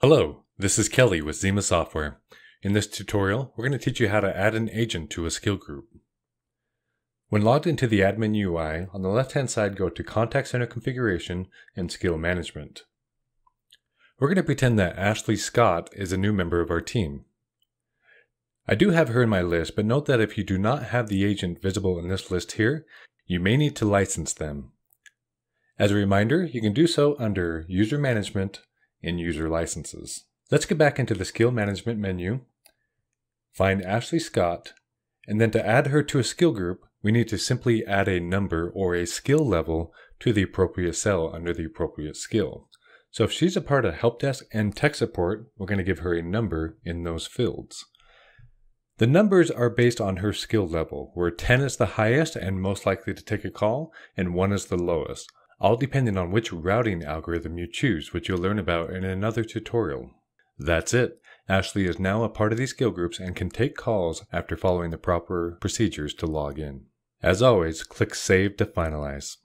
Hello, this is Kelly with Xima Software. In this tutorial, we're going to teach you how to add an agent to a skill group. When logged into the admin UI, on the left-hand side go to Contact Center Configuration and Skill Management. We're going to pretend that Ashley Scott is a new member of our team. I do have her in my list, but note that if you do not have the agent visible in this list here, you may need to license them. As a reminder, you can do so under User Management in User Licenses. Let's get back into the Skill Management menu, find Ashley Scott, and then to add her to a skill group, we need to simply add a number or a skill level to the appropriate cell under the appropriate skill. So if she's a part of Help Desk and Tech Support, we're going to give her a number in those fields. The numbers are based on her skill level, where 10 is the highest and most likely to take a call, and 1 is the lowest, all depending on which routing algorithm you choose, which you'll learn about in another tutorial. That's it. Ashley is now a part of these skill groups and can take calls after following the proper procedures to log in. As always, click Save to finalize.